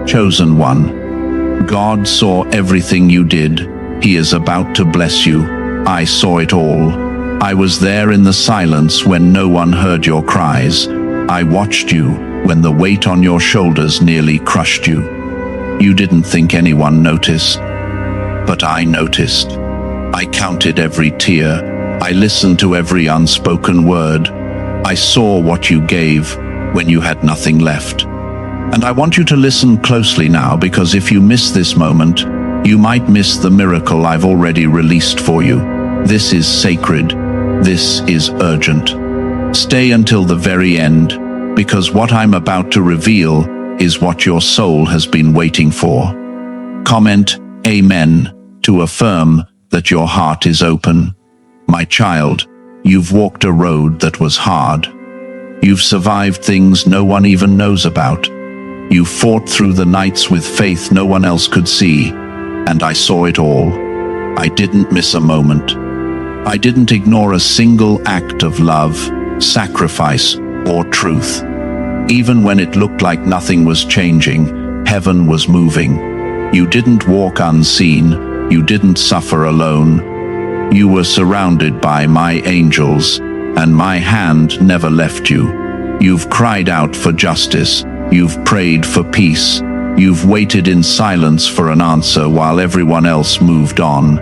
Chosen one. God saw everything you did. He is about to bless you. I saw it all. I was there in the silence when no one heard your cries. I watched you when the weight on your shoulders nearly crushed you. You didn't think anyone noticed, but I noticed. I counted every tear. I listened to every unspoken word. I saw what you gave when you had nothing left. And I want you to listen closely now, because if you miss this moment, you might miss the miracle I've already released for you. This is sacred. This is urgent. Stay until the very end, because what I'm about to reveal is what your soul has been waiting for. Comment Amen to affirm that your heart is open. My child, you've walked a road that was hard. You've survived things no one even knows about. You fought through the nights with faith no one else could see, and I saw it all. I didn't miss a moment. I didn't ignore a single act of love, sacrifice, or truth. Even when it looked like nothing was changing, heaven was moving. You didn't walk unseen. You didn't suffer alone. You were surrounded by my angels, and my hand never left you. You've cried out for justice. You've prayed for peace. You've waited in silence for an answer while everyone else moved on.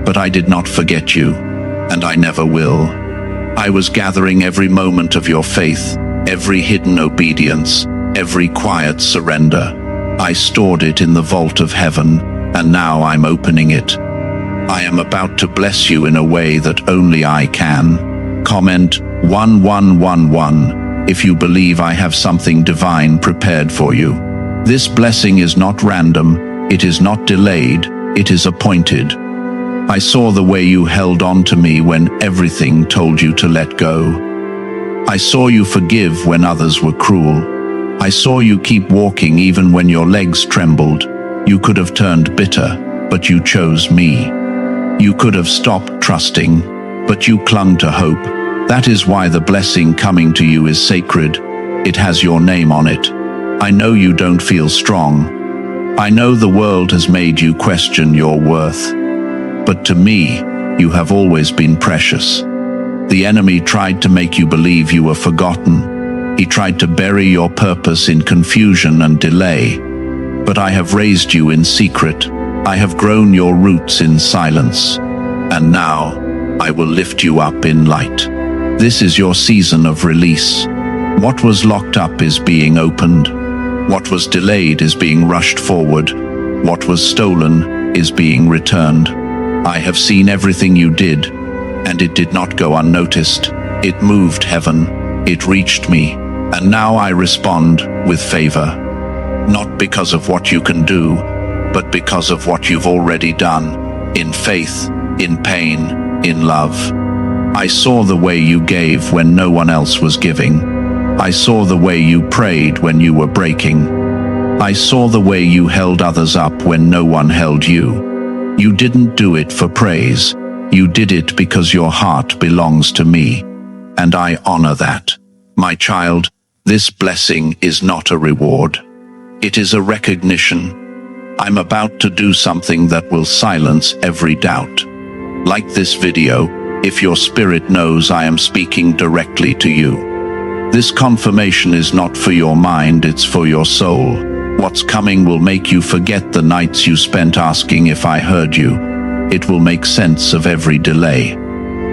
But I did not forget you, and I never will. I was gathering every moment of your faith, every hidden obedience, every quiet surrender. I stored it in the vault of heaven, and now I'm opening it. I am about to bless you in a way that only I can. Comment 1111 if you believe I have something divine prepared for you. This blessing is not random, it is not delayed, it is appointed. I saw the way you held on to me when everything told you to let go. I saw you forgive when others were cruel. I saw you keep walking even when your legs trembled. You could have turned bitter, but you chose me. You could have stopped trusting, but you clung to hope. That is why the blessing coming to you is sacred. It has your name on it. I know you don't feel strong. I know the world has made you question your worth. But to me, you have always been precious. The enemy tried to make you believe you were forgotten. He tried to bury your purpose in confusion and delay. But I have raised you in secret. I have grown your roots in silence. And now, I will lift you up in light. This is your season of release. What was locked up is being opened. What was delayed is being rushed forward. What was stolen is being returned. I have seen everything you did, and it did not go unnoticed. It moved heaven. It reached me. And now I respond with favor. Not because of what you can do, but because of what you've already done, in faith, in pain, in love. I saw the way you gave when no one else was giving. I saw the way you prayed when you were breaking. I saw the way you held others up when no one held you. You didn't do it for praise. You did it because your heart belongs to me, and I honor that. My child, this blessing is not a reward. It is a recognition. I'm about to do something that will silence every doubt. Like this video, if your spirit knows I am speaking directly to you. This confirmation is not for your mind, it's for your soul. What's coming will make you forget the nights you spent asking if I heard you. It will make sense of every delay.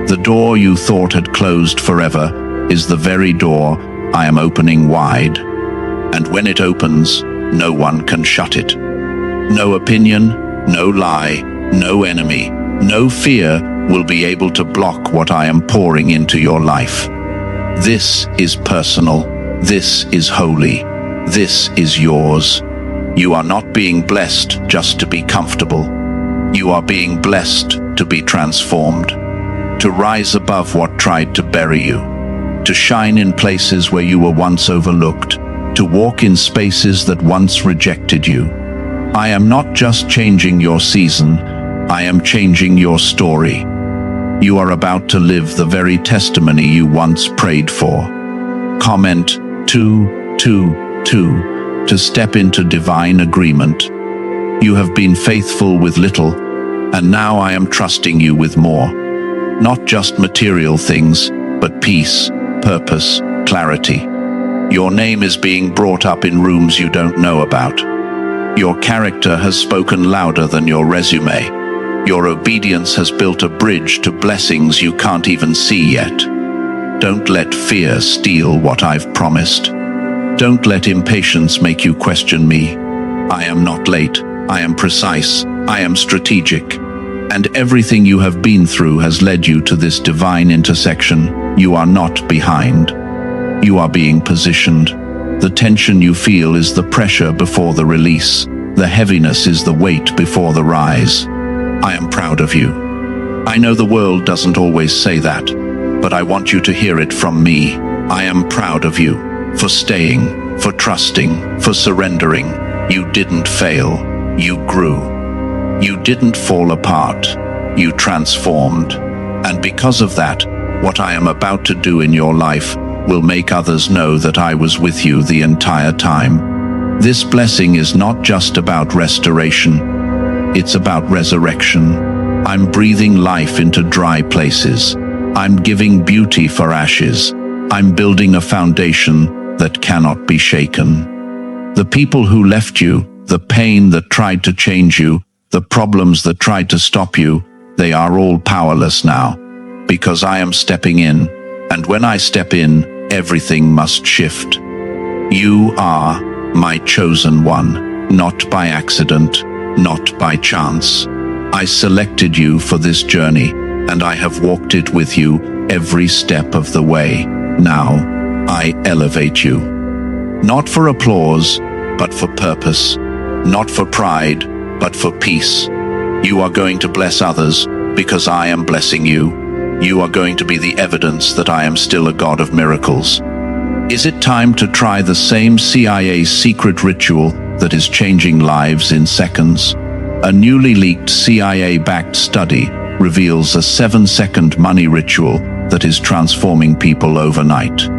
The door you thought had closed forever is the very door I am opening wide. And when it opens, no one can shut it. No opinion, no lie, no enemy, no fear will be able to block what I am pouring into your life. This is personal. This is holy. This is yours. You are not being blessed just to be comfortable. You are being blessed to be transformed, to rise above what tried to bury you, to shine in places where you were once overlooked, to walk in spaces that once rejected you. I am not just changing your season, I am changing your story. You are about to live the very testimony you once prayed for. Comment 222 to step into divine agreement. You have been faithful with little, and now I am trusting you with more. Not just material things, but peace, purpose, clarity. Your name is being brought up in rooms you don't know about. Your character has spoken louder than your resume. Your obedience has built a bridge to blessings you can't even see yet. Don't let fear steal what I've promised. Don't let impatience make you question me. I am not late. I am precise. I am strategic. And everything you have been through has led you to this divine intersection. You are not behind. You are being positioned. The tension you feel is the pressure before the release. The heaviness is the weight before the rise. I am proud of you. I know the world doesn't always say that, but I want you to hear it from me. I am proud of you for staying, for trusting, for surrendering. You didn't fail. You grew. You didn't fall apart. You transformed. And because of that, what I am about to do in your life will make others know that I was with you the entire time. This blessing is not just about restoration. It's about resurrection. I'm breathing life into dry places. I'm giving beauty for ashes. I'm building a foundation that cannot be shaken. The people who left you, the pain that tried to change you, the problems that tried to stop you, they are all powerless now, because I am stepping in, and when I step in, everything must shift. You are my chosen one, not by accident, not by chance. I selected you for this journey, and I have walked it with you every step of the way. Now, I elevate you. Not for applause, but for purpose. Not for pride, but for peace. You are going to bless others because I am blessing you. You are going to be the evidence that I am still a God of miracles. Is it time to try the same CIA secret ritual that is changing lives in seconds? A newly leaked CIA-backed study reveals a 7-second money ritual that is transforming people overnight.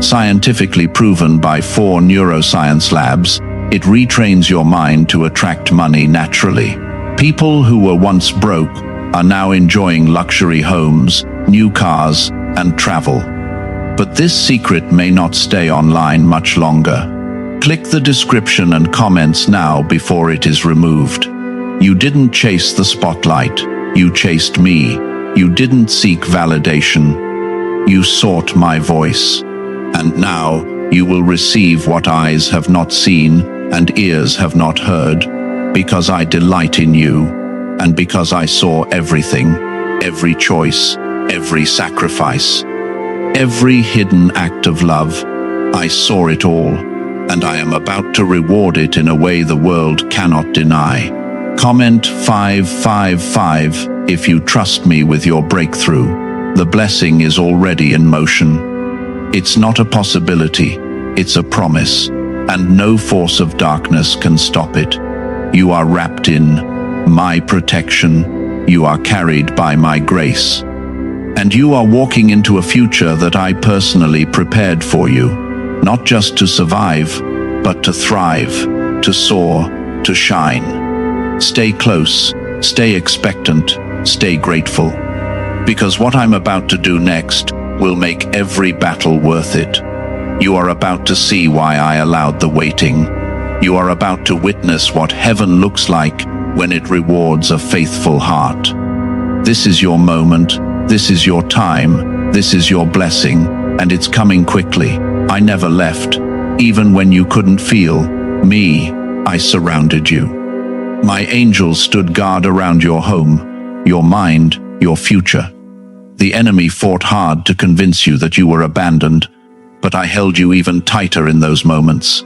Scientifically proven by 4 neuroscience labs, it retrains your mind to attract money naturally. People who were once broke are now enjoying luxury homes, new cars, and travel. But this secret may not stay online much longer. Click the description and comments now before it is removed. You didn't chase the spotlight. You chased me. You didn't seek validation. You sought my voice. And now you will receive what eyes have not seen and ears have not heard, because I delight in you, and because I saw everything, every choice, every sacrifice, every hidden act of love. I saw it all, and I am about to reward it in a way the world cannot deny. Comment 555 if you trust me with your breakthrough. The blessing is already in motion. It's not a possibility, it's a promise, and no force of darkness can stop it. You are wrapped in my protection. You are carried by my grace. And you are walking into a future that I personally prepared for you, not just to survive, but to thrive, to soar, to shine. Stay close, stay expectant, stay grateful, because what I'm about to do next will make every battle worth it. You are about to see why I allowed the waiting. You are about to witness what heaven looks like when it rewards a faithful heart. This is your moment, this is your time, this is your blessing, and it's coming quickly. I never left. Even when you couldn't feel me, I surrounded you. My angels stood guard around your home, your mind, your future. The enemy fought hard to convince you that you were abandoned, but I held you even tighter in those moments.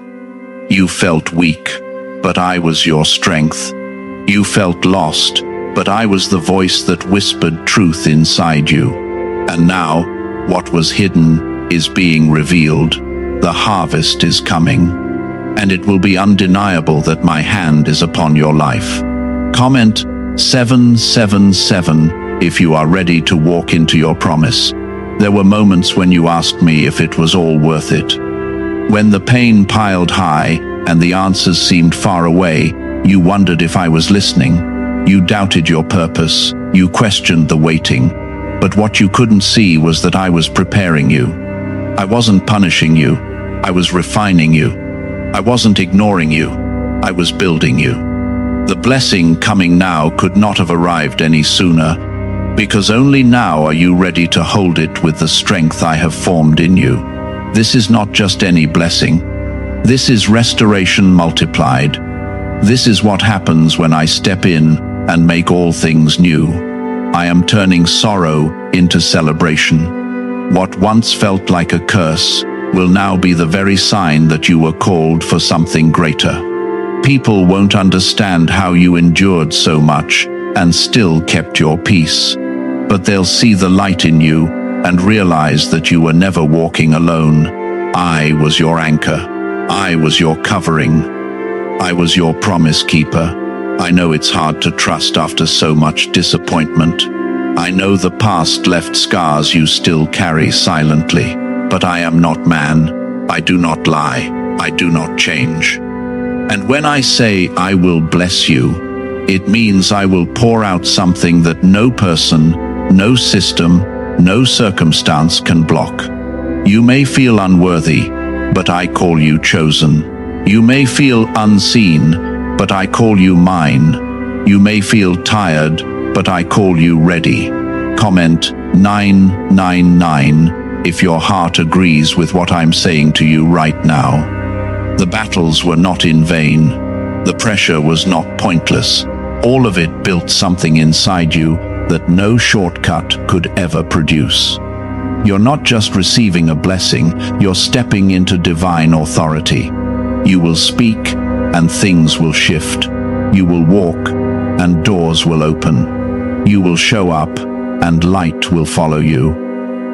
You felt weak, but I was your strength. You felt lost, but I was the voice that whispered truth inside you. And now, what was hidden is being revealed. The harvest is coming, and it will be undeniable that my hand is upon your life. Comment 777 if you are ready to walk into your promise. There were moments when you asked me if it was all worth it. When the pain piled high and the answers seemed far away, you wondered if I was listening. You doubted your purpose. You questioned the waiting. But what you couldn't see was that I was preparing you. I wasn't punishing you. I was refining you. I wasn't ignoring you. I was building you. The blessing coming now could not have arrived any sooner, because only now are you ready to hold it with the strength I have formed in you. This is not just any blessing. This is restoration multiplied. This is what happens when I step in and make all things new. I am turning sorrow into celebration. What once felt like a curse will now be the very sign that you were called for something greater. People won't understand how you endured so much and still kept your peace, but they'll see the light in you and realize that you were never walking alone. I was your anchor. I was your covering. I was your promise keeper. I know it's hard to trust after so much disappointment. I know the past left scars you still carry silently, but I am not man. I do not lie. I do not change. And when I say I will bless you, it means I will pour out something that no person, no system, no circumstance can block. You may feel unworthy, but I call you chosen. You may feel unseen, but I call you mine. You may feel tired, but I call you ready. Comment 999 if your heart agrees with what I'm saying to you right now. The battles were not in vain. The pressure was not pointless. All of it built something inside you that no shortcut could ever produce. You're not just receiving a blessing, you're stepping into divine authority. You will speak, and things will shift. You will walk, and doors will open. You will show up, and light will follow you.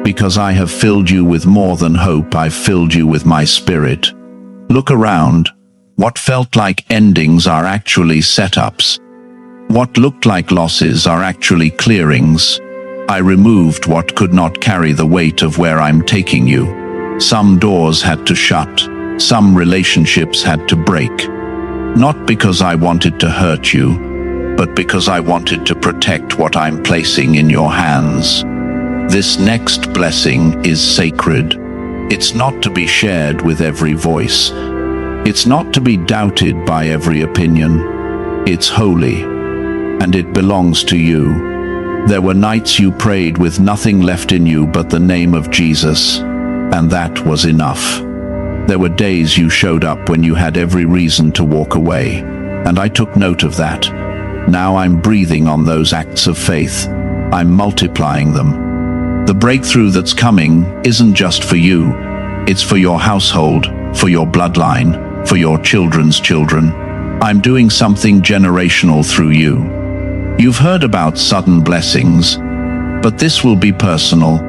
Because I have filled you with more than hope, I've filled you with my spirit. Look around. What felt like endings are actually setups. What looked like losses are actually clearings. I removed what could not carry the weight of where I'm taking you. Some doors had to shut. Some relationships had to break. Not because I wanted to hurt you, but because I wanted to protect what I'm placing in your hands. This next blessing is sacred. It's not to be shared with every voice. It's not to be doubted by every opinion. It's holy, and it belongs to you. There were nights you prayed with nothing left in you but the name of Jesus, and that was enough. There were days you showed up when you had every reason to walk away, and I took note of that. Now I'm breathing on those acts of faith. I'm multiplying them. The breakthrough that's coming isn't just for you. It's for your household, for your bloodline, for your children's children. I'm doing something generational through you. You've heard about sudden blessings, but this will be personal.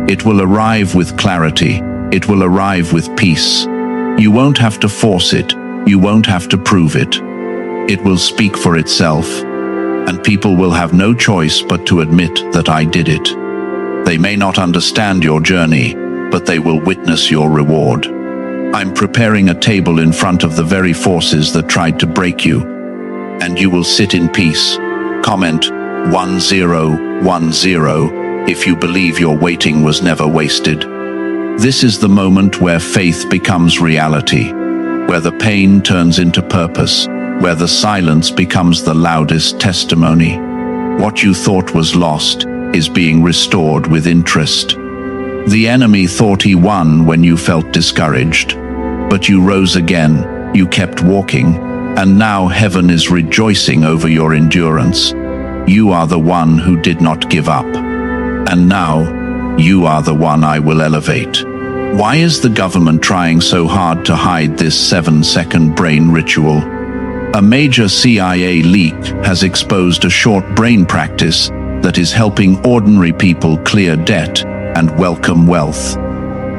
It will arrive with clarity. It will arrive with peace. You won't have to force it. You won't have to prove it. It will speak for itself, and people will have no choice but to admit that I did it. They may not understand your journey, but they will witness your reward. I'm preparing a table in front of the very forces that tried to break you, and you will sit in peace. Comment 1010 if you believe your waiting was never wasted. This is the moment where faith becomes reality, where the pain turns into purpose, where the silence becomes the loudest testimony. What you thought was lost is being restored with interest. The enemy thought he won when you felt discouraged, but you rose again, you kept walking, and now heaven is rejoicing over your endurance. You are the one who did not give up, and now you are the one I will elevate. Why is the government trying so hard to hide this 7-second brain ritual? A major CIA leak has exposed a short brain practice that is helping ordinary people clear debt and welcome wealth.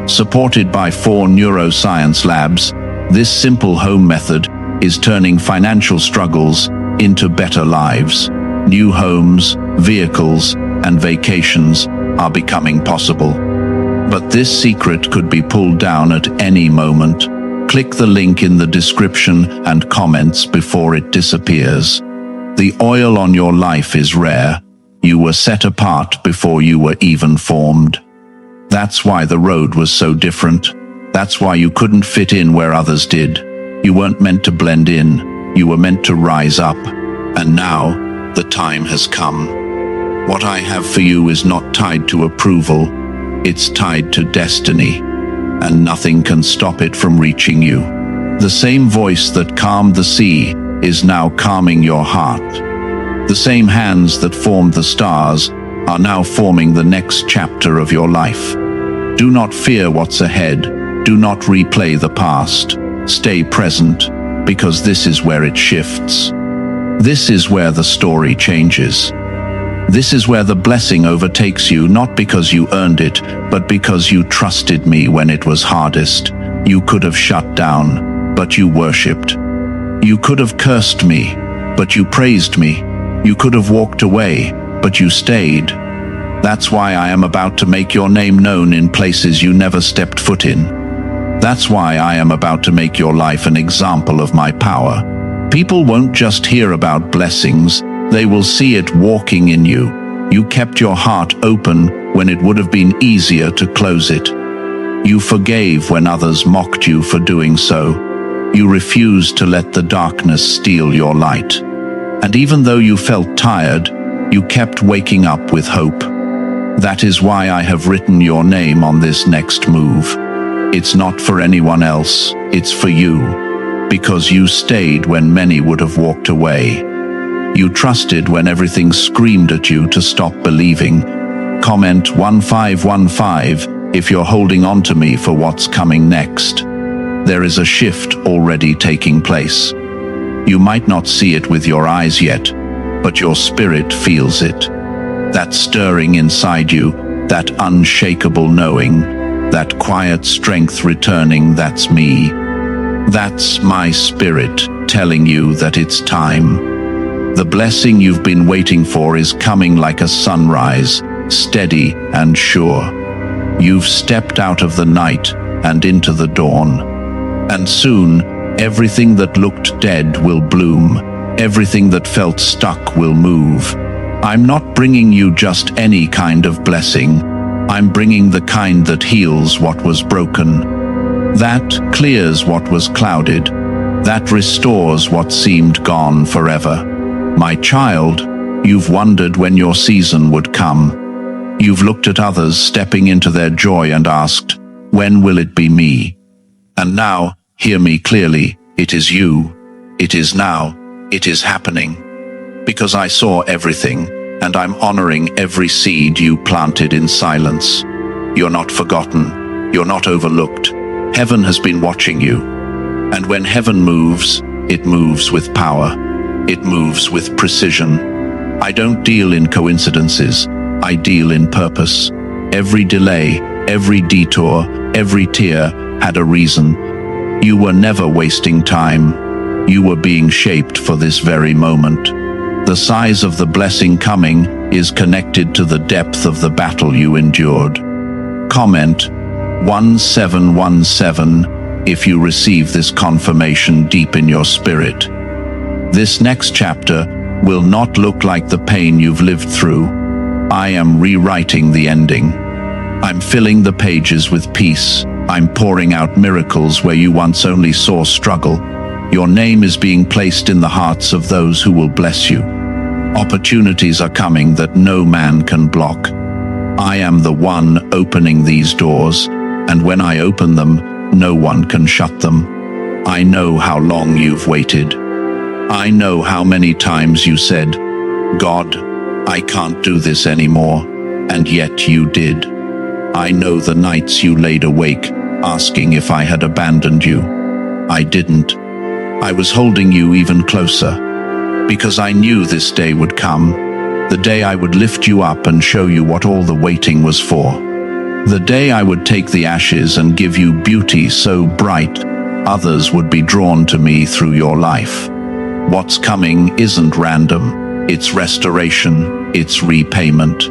Supported by 4 neuroscience labs, this simple home method is turning financial struggles into better lives. New homes, vehicles, and vacations are becoming possible. But this secret could be pulled down at any moment. Click the link in the description and comments before it disappears. The oil on your life is rare. You were set apart before you were even formed. That's why the road was so different. That's why you couldn't fit in where others did. You weren't meant to blend in. You were meant to rise up. And now, the time has come. What I have for you is not tied to approval. It's tied to destiny. And nothing can stop it from reaching you. The same voice that calmed the sea is now calming your heart. The same hands that formed the stars are now forming the next chapter of your life. Do not fear what's ahead. Do not replay the past. Stay present, because this is where it shifts. This is where the story changes. This is where the blessing overtakes you, not because you earned it, but because you trusted me when it was hardest. You could have shut down, but you worshipped. You could have cursed me, but you praised me. You could have walked away, but you stayed. That's why I am about to make your name known in places you never stepped foot in. That's why I am about to make your life an example of my power. People won't just hear about blessings, they will see it walking in you. You kept your heart open when it would have been easier to close it. You forgave when others mocked you for doing so. You refused to let the darkness steal your light. And even though you felt tired, you kept waking up with hope. That is why I have written your name on this next move. It's not for anyone else, it's for you. Because you stayed when many would have walked away. You trusted when everything screamed at you to stop believing. Comment 1515 if you're holding on to me for what's coming next. There is a shift already taking place. You might not see it with your eyes yet, but your spirit feels it. That stirring inside you, that unshakable knowing, that quiet strength returning, that's me. That's my spirit telling you that it's time. The blessing you've been waiting for is coming like a sunrise, steady and sure. You've stepped out of the night and into the dawn. And soon, everything that looked dead will bloom. Everything that felt stuck will move. I'm not bringing you just any kind of blessing. I'm bringing the kind that heals what was broken. That clears what was clouded. That restores what seemed gone forever. My child, you've wondered when your season would come. You've looked at others stepping into their joy and asked, when will it be me? And now, hear me clearly, it is you. It is now. It is happening. Because I saw everything, and I'm honoring every seed you planted in silence. You're not forgotten. You're not overlooked. Heaven has been watching you. And when heaven moves, it moves with power. It moves with precision. I don't deal in coincidences. I deal in purpose. Every delay, every detour, every tear had a reason. You were never wasting time. You were being shaped for this very moment. The size of the blessing coming is connected to the depth of the battle you endured. Comment 1717 if you receive this confirmation deep in your spirit. This next chapter will not look like the pain you've lived through. I am rewriting the ending. I'm filling the pages with peace. I'm pouring out miracles where you once only saw struggle. Your name is being placed in the hearts of those who will bless you. Opportunities are coming that no man can block. I am the one opening these doors, and when I open them, no one can shut them. I know how long you've waited. I know how many times you said, God, I can't do this anymore, and yet you did. I know the nights you laid awake, asking if I had abandoned you. I didn't. I was holding you even closer, because I knew this day would come, the day I would lift you up and show you what all the waiting was for. The day I would take the ashes and give you beauty so bright, others would be drawn to me through your life. What's coming isn't random, it's restoration, it's repayment.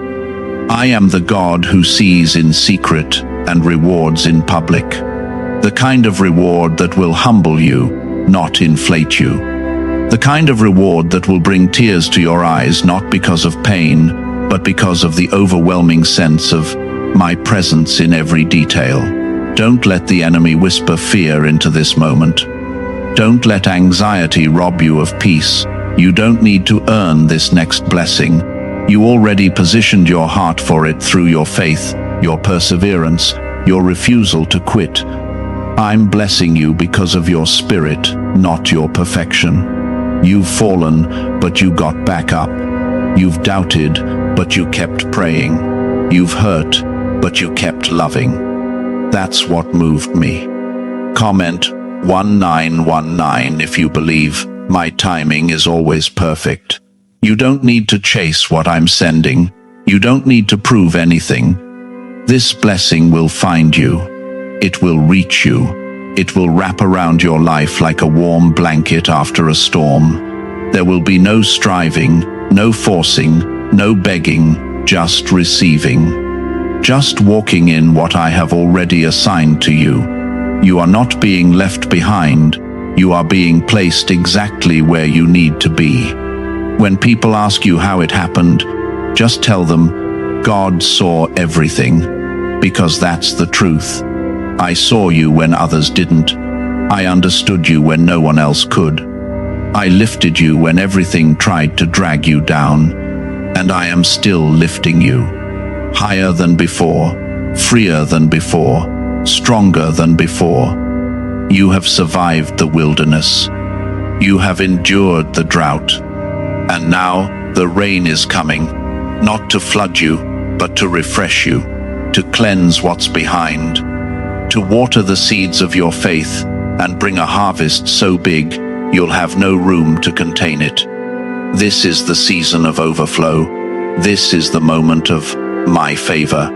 I am the God who sees in secret and rewards in public. The kind of reward that will humble you, not inflate you. The kind of reward that will bring tears to your eyes, not because of pain, but because of the overwhelming sense of my presence in every detail. Don't let the enemy whisper fear into this moment. Don't let anxiety rob you of peace. You don't need to earn this next blessing. You already positioned your heart for it through your faith, your perseverance, your refusal to quit. I'm blessing you because of your spirit, not your perfection. You've fallen, but you got back up. You've doubted, but you kept praying. You've hurt, but you kept loving. That's what moved me. Comment 1919 if you believe my timing is always perfect. You don't need to chase what I'm sending. You don't need to prove anything. This blessing will find you. It will reach you. It will wrap around your life like a warm blanket after a storm. There will be no striving, no forcing, no begging, just receiving. Just walking in what I have already assigned to you. You are not being left behind. You are being placed exactly where you need to be. When people ask you how it happened, just tell them, God saw everything, because that's the truth. I saw you when others didn't. I understood you when no one else could. I lifted you when everything tried to drag you down, and I am still lifting you. Higher than before, freer than before, stronger than before. You have survived the wilderness. You have endured the drought. And now the rain is coming, not to flood you, but to refresh you, to cleanse what's behind, to water the seeds of your faith and bring a harvest so big you'll have no room to contain it. This is the season of overflow. This is the moment of my favor.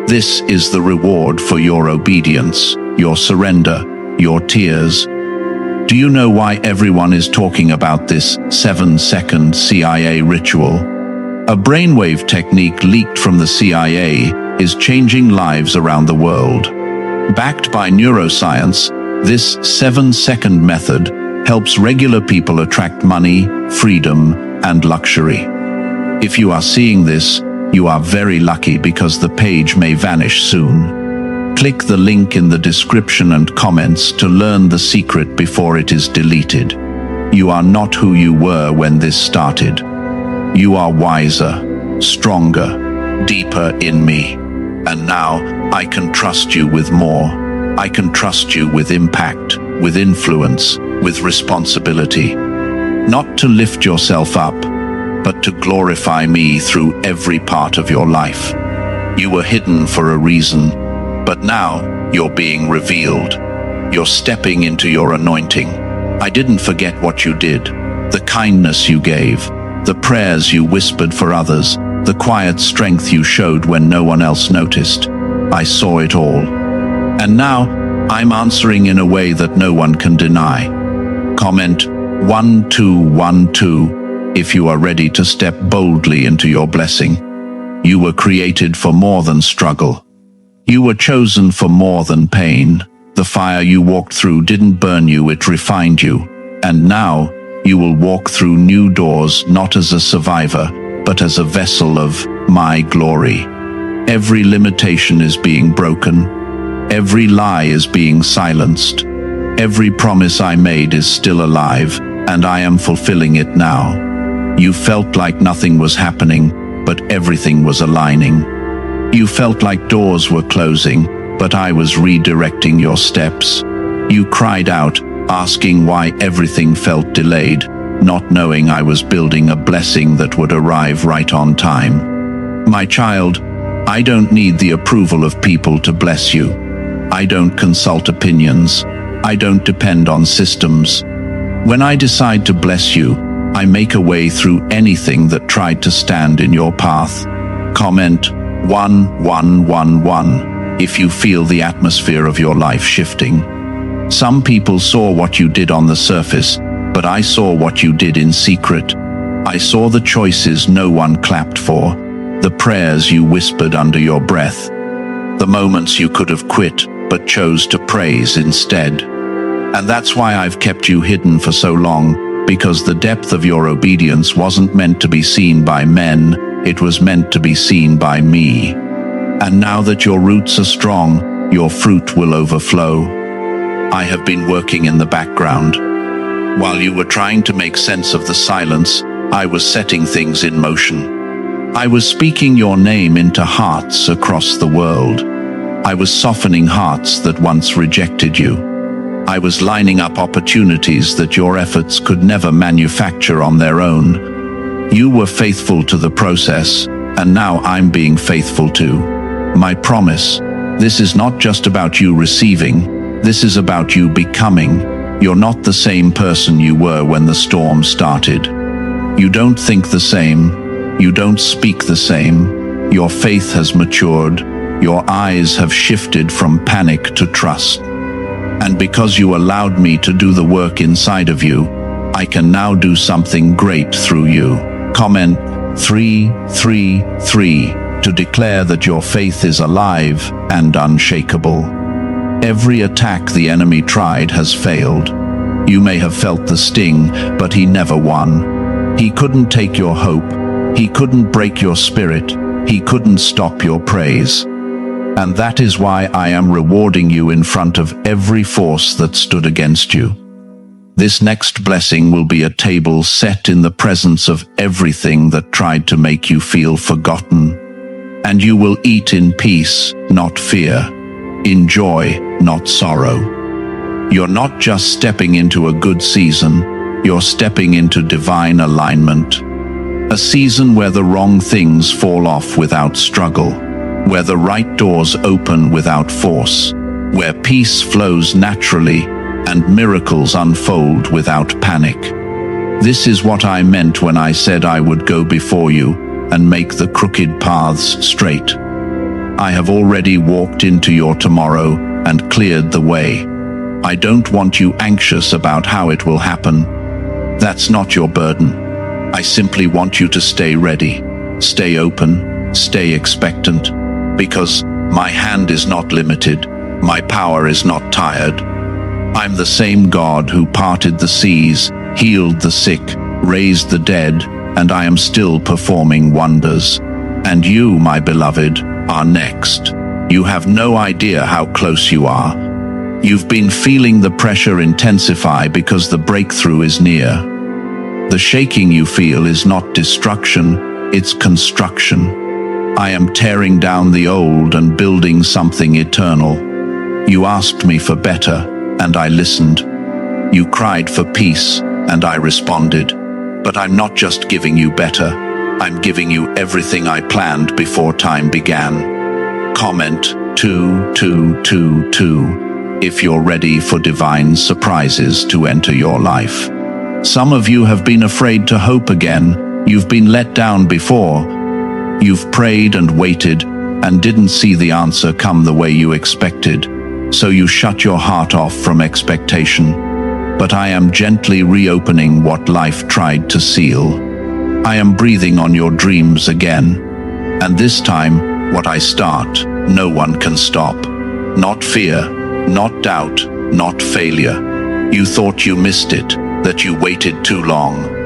This is the reward for your obedience, your surrender, your tears. Do you know why everyone is talking about this 7-second CIA ritual? A brainwave technique leaked from the CIA is changing lives around the world. Backed by neuroscience, this 7-second method helps regular people attract money, freedom, and luxury. If you are seeing this, you are very lucky because the page may vanish soon. Click the link in the description and comments to learn the secret before it is deleted. You are not who you were when this started. You are wiser, stronger, deeper in me. And now I can trust you with more. I can trust you with impact, with influence, with responsibility. Not to lift yourself up, but to glorify me through every part of your life. You were hidden for a reason. But now you're being revealed. You're stepping into your anointing. I didn't forget what you did, the kindness you gave, the prayers you whispered for others, the quiet strength you showed when no one else noticed. I saw it all. And now I'm answering in a way that no one can deny. Comment 1212 if you are ready to step boldly into your blessing. You were created for more than struggle. You were chosen for more than pain. The fire you walked through didn't burn you, it refined you. And now you will walk through new doors not as a survivor, but as a vessel of my glory. Every limitation is being broken. Every lie is being silenced. Every promise I made is still alive, and I am fulfilling it now. You felt like nothing was happening, but everything was aligning. You felt like doors were closing, but I was redirecting your steps. You cried out, asking why everything felt delayed, not knowing I was building a blessing that would arrive right on time. My child, I don't need the approval of people to bless you. I don't consult opinions. I don't depend on systems. When I decide to bless you, I make a way through anything that tried to stand in your path. Comment 1111 if you feel the atmosphere of your life shifting. Some people saw what you did on the surface, but I saw what you did in secret. I saw the choices no one clapped for, the prayers you whispered under your breath, the moments you could have quit, but chose to praise instead. And that's why I've kept you hidden for so long, because the depth of your obedience wasn't meant to be seen by men, it was meant to be seen by me. And now that your roots are strong, your fruit will overflow. I have been working in the background. While you were trying to make sense of the silence, I was setting things in motion. I was speaking your name into hearts across the world. I was softening hearts that once rejected you. I was lining up opportunities that your efforts could never manufacture on their own. You were faithful to the process, and now I'm being faithful too. My promise, this is not just about you receiving, this is about you becoming. You're not the same person you were when the storm started. You don't think the same, you don't speak the same. Your faith has matured, your eyes have shifted from panic to trust. And because you allowed me to do the work inside of you, I can now do something great through you. Comment 333 to declare that your faith is alive and unshakable. Every attack the enemy tried has failed. You may have felt the sting, but he never won. He couldn't take your hope. He couldn't break your spirit. He couldn't stop your praise. And that is why I am rewarding you in front of every force that stood against you. This next blessing will be a table set in the presence of everything that tried to make you feel forgotten. And you will eat in peace, not fear, in joy, not sorrow. You're not just stepping into a good season, you're stepping into divine alignment. A season where the wrong things fall off without struggle, where the right doors open without force, where peace flows naturally and miracles unfold without panic. This is what I meant when I said I would go before you and make the crooked paths straight. I have already walked into your tomorrow and cleared the way. I don't want you anxious about how it will happen. That's not your burden. I simply want you to stay ready, stay open, stay expectant. Because my hand is not limited, my power is not tired. I'm the same God who parted the seas, healed the sick, raised the dead, and I am still performing wonders. And you, my beloved, are next. You have no idea how close you are. You've been feeling the pressure intensify because the breakthrough is near. The shaking you feel is not destruction, it's construction. I am tearing down the old and building something eternal. You asked me for better, and I listened. You cried for peace, and I responded. But I'm not just giving you better, I'm giving you everything I planned before time began. Comment 2222 if you're ready for divine surprises to enter your life. Some of you have been afraid to hope again. You've been let down before. You've prayed and waited and didn't see the answer come the way you expected, so you shut your heart off from expectation. But I am gently reopening what life tried to seal. I am breathing on your dreams again. And this time, what I start, no one can stop. Not fear, not doubt, not failure. You thought you missed it, that you waited too long.